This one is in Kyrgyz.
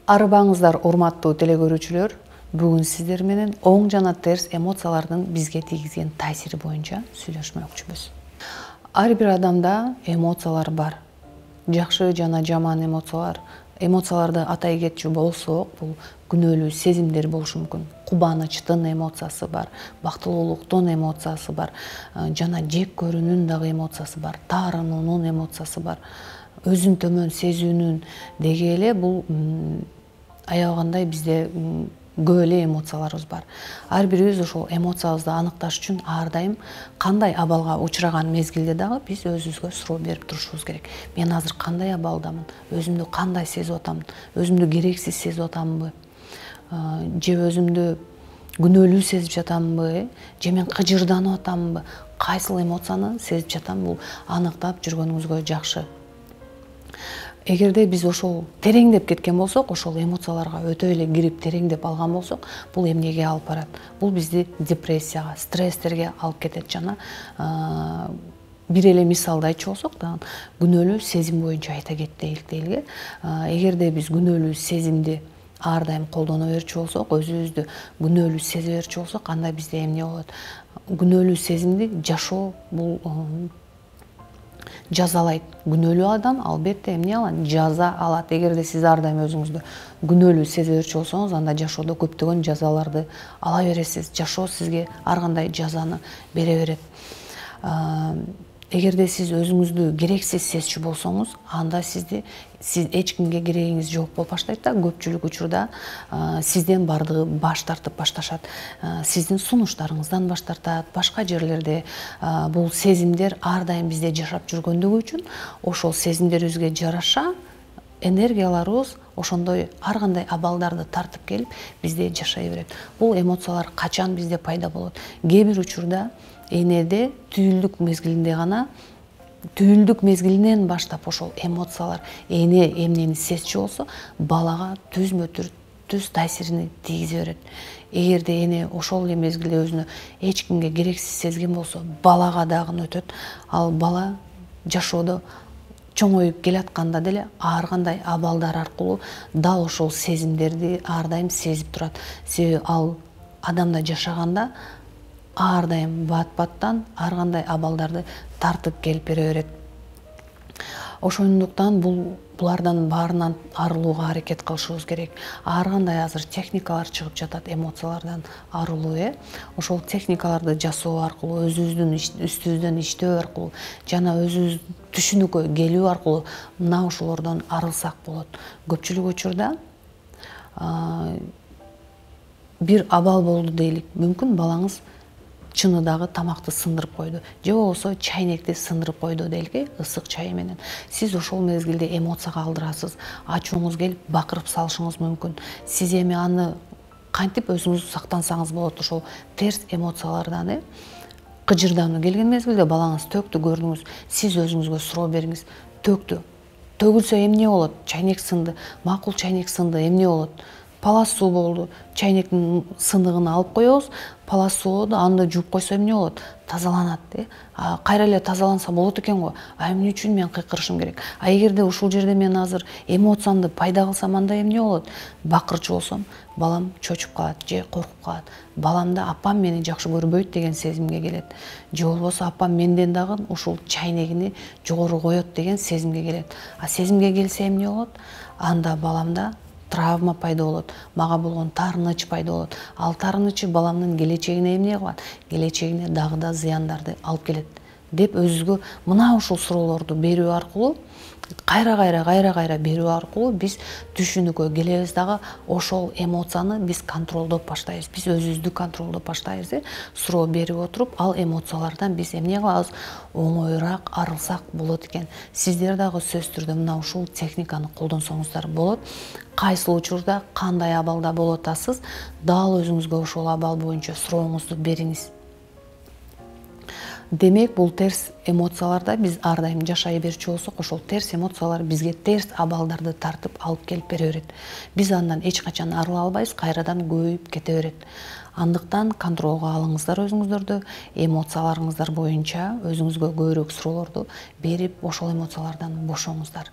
Арыбаңыздар, урматтуу телекөрүүчүлөр. Бүгүн сиздер менен оң жана терс эмоциялардын бизге тийгизген таасири боюнча сүйлөшмөкчүбүз. Ар бир адамда эмоциялар бар. Жакшы жана жаман эмоциялар. Эмоцияларды атай кетчү болсок, бул күнөөлүү сезимдер болушу мүмкүн. Кубанычтын эмоциясы бар, бактылуулуктун эмоциясы бар, жана жек көрүүнүн дагы эмоциясы бар, таарынуунун эмоциясы бар. Өзүн төмөн сезүүнүн деги эле бул аябагандай бизде көп эле эмоцияларыбыз бар. Ар бирибиз ошол эмоциябызды аныкташ үчүн ар дайым кандай абалга учураган мезгилде дагы биз өзүбүзгө суроо берип турушубуз керек. Мен азыр кандай абалдамын? Өзүмдү кандай сезип атам? Өзүмдү керексиз сезип атамбы? Же өзүмдү күнөөлүү сезип жатамбы? Же мен кыжырданып атамбы? Кайсыл эмоцияны сезип жатам? Бул аныктап жүргөнүңүзгө жакшы. Эгерде биз ошол тереңдеп кеткен болсок, ошол эмоцияларга өтө эле кирип тереңдеп алган болсок, бул эмнеге алып барат? Бул бизди депрессияга, стресстерге алып кетет жана бир эле мисалды айтчу болсок, күнөөлүү сезим боюнча айта кетейик дейли. Эгерде биз күнөөлүү сезимди ар дайым колдоно берчү болсок, өзүбүздү күнөөлүү сезе берчү болсок, анда бизде эмне болот? Күнөөлүү сезимди жашоо бул жазалайт. Күнөөлүү адам албетте эмне алат? Жаза алат. Эгерде сиз ар дайым өзүңүздү күнөөлүү сезе берчү болсоңуз, анда жашоодо көптөгөн жазаларды ала бересиз. Жашоо сизге ар кандай жазаны бере берет. Эгерде сиз өзүңүздү керексиз сезчү болсоңуз, анда сиз эч кимге керегиңиз жок болуп баштайт да. Көпчүлүк учурда сизден бардыгы баш тартып башташат. Сиздин сунуштарыңыздан баш тартат. Башка жерлерде бул сезимдер ар дайым бизде жашап жүргөндүгү үчүн ошол сезимдерибизге жараша энергияларыбыз ошондой ар кандай абалдарды тартып келип бизде жашай берет. Бул эмоциялар качан бизде пайда болот? Кээ бир учурда энеде түйүлдүк мезгилинде гана, түйүлдүк мезгилинен баштап ошол эмоциялар эне эмнени сезчү болсо, балага түзмө түз таасирин тийгизе берет. Эгерде эне ошол эле мезгилде өзүнө эч кимге керексиз сезген болсо, балага дагы өтөт. Ал бала жашоодо чоңоюп келатканда деле ар кандай абалдар аркылуу дал ошол сезимдерди ар дайым сезип турат. Себеби ал адамда жашаганда ар дайым бат-баттан ар кандай абалдарды тартып келип бере берет. Ошондуктан булардан баарынан арылууга аракет кылышыбыз керек. Ар кандай азыр техникалар чыгып жатат эмоциялардан арылуу. Ошол техникаларды жасоо аркылуу, өзүбүздүн үстүбүздөн иштөө аркылуу жана өзүбүз түшүнүккө келүү аркылуу мына ошолордон арылсак болот. Көпчүлүк учурда бир абал болду дейлик. Мүмкүн балаңыз чынындагы тамакты сындырып койду, же болбосо чайнекти сындырып койду дейлики, ысык чай менен. Сиз ошол мезгилде эмоцияга алдырасыз, ачууңуз келип бакырып салышыңыз мүмкүн. Сиз эми аны кантип өзүңүз сактансаңыз болот ошол терс эмоциялардан? Кыжырдануу келген мезгилде балаңыз төктү көрдүңүз, сиз өзүңүзгө суроо бериңиз. Төктү. Төгүлсө эмне болот? Чайнек сынды. Макул чайнек сынды, эмне болот? Палас суу болду. Чайнектин сындыгын алып коебуз, палас суу болду, аны жууп койсо эмне болот? Тазаланат. Кайра эле тазаланса болот экен го. Эмне үчүн мен кыйкырышым керек? Эгерде ушул жерде мен азыр эмоциямды пайда кылсам, анда эмне болот? Бакырчу болсом, балам чочуп калат же коркуп калат. Баламда апам мени жакшы көрбөйт деген сезимге келет. Же болбосо апам менден дагы ушул чайнегини жогору коет деген сезимге келет. Сезимге келсе эмне болот? Анда баламда травма пайда болот, мага болгон таарыныч пайда болот. Ал таарынычы баламдын келечегине эмне кылат? Келечегине дагы да зыяндарды алып келет деп өзүбүзгө мына ушул суроолорду берүү аркылуу, кайра берүү аркылуу биз түшүнүккө келебиз дагы ошол эмоцияны биз контролдоп баштайбыз. Биз өзүбүздү контролдоп баштайбыз. Суроо берип отуруп, ал эмоциялардан биз эмне кылабыз? Оңоюраак арылсак болот экен. Сиздер дагы сөзсүз түрдө мына ушул техниканы колдонсоңуздар болот. Кайсы учурда, кандай абалда болуп атасыз, дал өзүңүзгө ошол абал боюнча сурооңузду бериңиз. Демек, бул терс эмоцияларда биз ар дайым жашай берчү болсок, ошол терс эмоциялар бизге терс абалдарды тартып алып келип бере берет. Биз андан эч качан арыла албайбыз, кайрадан көбөйүп кете берет. Андыктан контролго алыңыздар өзүңүздөрдү, эмоцияларыңыздар боюнча өзүңүзгө көбүрөөк суроолорду берип, ошол эмоциялардан бошоңуздар.